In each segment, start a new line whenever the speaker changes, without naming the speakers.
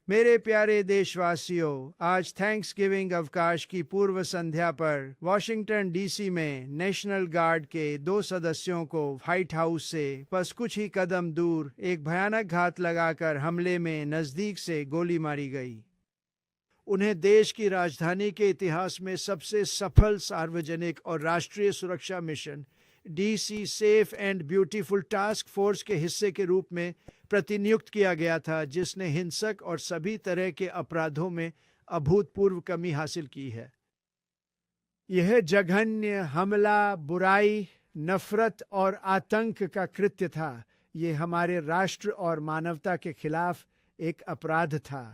मेरे प्यारे देशवासियों, आज थैंक्स गिविंग अवकाश की पूर्व संध्या पर वॉशिंगटन डीसी में नेशनल गार्ड के 2 सदस्यों को व्हाइट हाउस से बस कुछ ही कदम दूर एक भयानक घात लगाकर हमले में नजदीक से गोली मारी गई। उन्हें देश की राजधानी के इतिहास में सबसे सफल सार्वजनिक और राष्ट्रीय सुरक्षा mission DC safe and beautiful task force के हिस्से के रूप में प्रतिनियुक्त किया गया था, जिसने हिंसक और सभी तरह के अपराधों में अभूतपूर्व कमी हासिल की है। यह जघन्य हमला बुराई, नफरत और आतंक का कृत्य था। ये हमारे राष्ट्र और मानवता के खिलाफ एक अपराध था।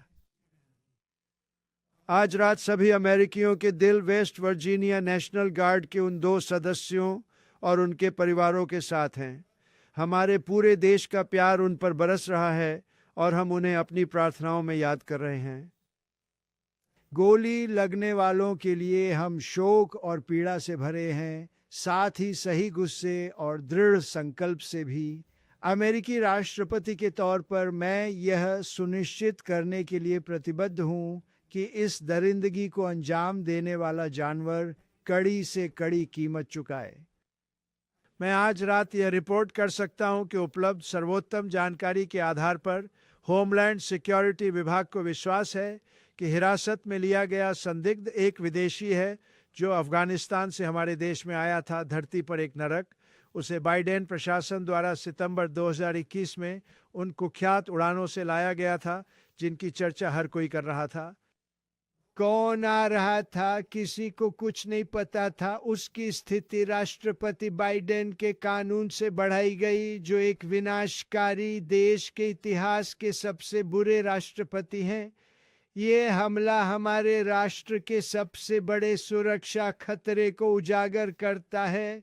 आज रात सभी अमेरिकियों के दिल वेस्ट वर्जीनिया नेशनल गार्ड के उन 2 सदस्यों और उनके परिवारों के साथ हैं। हमारे पूरे देश का प्यार उन पर बरस रहा है और हम उन्हें अपनी प्रार्थनाओं में याद कर रहे हैं। गोली लगने वालों के लिए हम शोक और पीड़ा से भरे हैं, साथ ही सही गुस्से और दृढ़ संकल्प से भी। अमेरिकी राष्ट्रपति के तौर पर मैं यह सुनिश्चित करने के लिए प्रतिबद्ध हूं कि इस दरिंदगी को अंजाम देने वाला जानवर कड़ी से कड़ी कीमत चुकाए। मैं आज रात यह रिपोर्ट कर सकता हूं कि उपलब्ध सर्वोत्तम जानकारी के आधार पर होमलैंड सिक्योरिटी विभाग को विश्वास है कि हिरासत में लिया गया संदिग्ध एक विदेशी है जो अफगानिस्तान से हमारे देश में आया था। धरती पर एक नरक। उसे बाइडेन प्रशासन द्वारा सितंबर 2021 में उन कुख्यात उड़ानों से लाया गया था जिनकी चर्चा हर कोई कर रहा था। कौन आ रहा था, किसी को कुछ नहीं पता था। उसकी स्थिति राष्ट्रपति बाइडेन के कानून से बढ़ाई गई, जो एक विनाशकारी देश के इतिहास के सबसे बुरे राष्ट्रपति हैं। ये हमला हमारे राष्ट्र के सबसे बड़े सुरक्षा खतरे को उजागर करता है।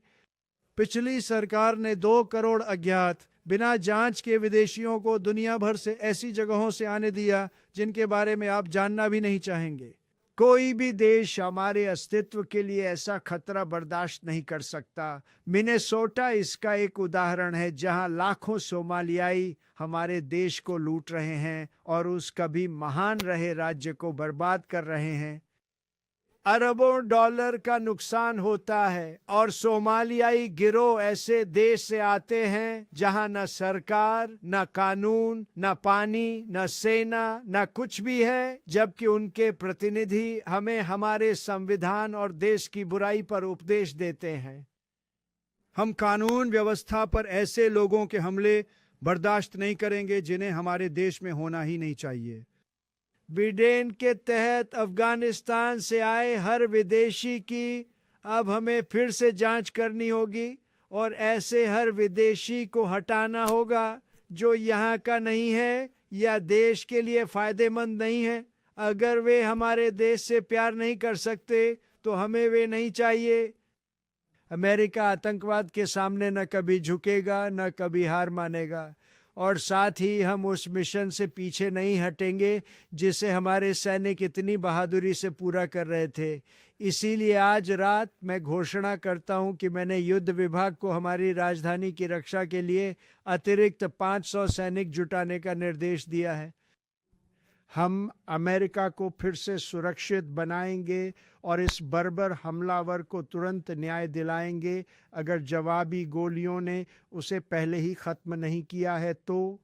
पिछली सरकार ने 2 करोड़ अज्ञात बिना जांच के विदेशियों को दुनिया भर से ऐसी जगहों से आने दिया जिनके बारे में आप जानना भी नहीं चाहेंगे। कोई भी देश हमारे अस्तित्व के लिए ऐसा खतरा बर्दाश्त नहीं कर सकता। मिनेसोटा इसका एक उदाहरण है, जहां लाखों सोमालियाई हमारे देश को लूट रहे हैं और उस कभी महान रहे राज्य को बर्बाद कर रहे हैं। अरबों डॉलर का नुकसान होता है और सोमालियाई गिरोह ऐसे देश से आते हैं जहां न सरकार, न कानून, न पानी, न सेना, न कुछ भी है, जबकि उनके प्रतिनिधि हमें हमारे संविधान और देश की बुराई पर उपदेश देते हैं। हम कानून व्यवस्था पर ऐसे लोगों के हमले बर्दाश्त नहीं करेंगे जिन्हें हमारे देश में होना ही नहीं चाहिए। बिडेन के तहत अफगानिस्तान से आए हर विदेशी की अब हमें फिर से जांच करनी होगी और ऐसे हर विदेशी को हटाना होगा जो यहाँ का नहीं है या देश के लिए फायदेमंद नहीं है। अगर वे हमारे देश से प्यार नहीं कर सकते तो हमें वे नहीं चाहिए। अमेरिका आतंकवाद के सामने न कभी झुकेगा, न कभी हार मानेगा, और साथ ही हम उस मिशन से पीछे नहीं हटेंगे जिसे हमारे सैनिक इतनी बहादुरी से पूरा कर रहे थे। इसीलिए आज रात मैं घोषणा करता हूं कि मैंने युद्ध विभाग को हमारी राजधानी की रक्षा के लिए अतिरिक्त 500 सैनिक जुटाने का निर्देश दिया है। हम अमेरिका को फिर से सुरक्षित बनाएंगे और इस बर्बर हमलावर को तुरंत न्याय दिलाएंगे अगर जवाबी गोलियों ने उसे पहले ही खत्म नहीं किया है तो।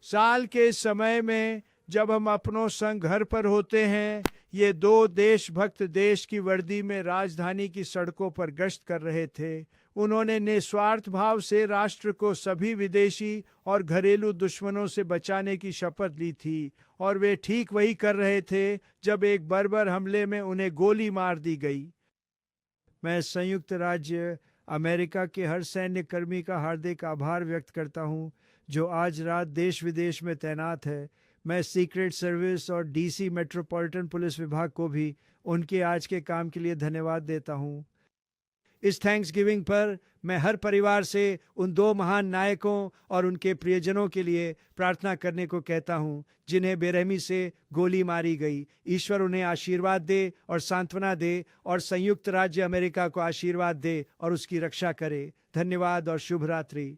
साल के समय में जब हम अपनों संग घर पर होते हैं, ये 2 देशभक्त देश की वर्दी में राजधानी की सड़कों पर गश्त कर रहे थे। उन्होंने निस्वार्थ भाव से राष्ट्र को सभी विदेशी और घरेलू दुश्मनों से बचाने की शपथ ली थी, और वे ठीक वही कर रहे थे जब एक बर्बर हमले में उन्हें गोली मार दी गई। मैं संयुक्त राज्य अमेरिका के हर सैन्य कर्मी का हार्दिक आभार व्यक्त करता हूं जो आज रात देश विदेश में तैनात है। मैं सीक्रेट सर्विस और डीसी मेट्रोपॉलिटन पुलिस विभाग को भी उनके आज के काम के लिए धन्यवाद देता हूं। इस थैंक्स गिविंग पर मैं हर परिवार से उन 2 महान नायकों और उनके प्रियजनों के लिए प्रार्थना करने को कहता हूं जिन्हें बेरहमी से गोली मारी गई। ईश्वर उन्हें आशीर्वाद दे और सांत्वना दे और संयुक्त राज्य अमेरिका को आशीर्वाद दे और उसकी रक्षा करे। धन्यवाद और शुभ रात्रि।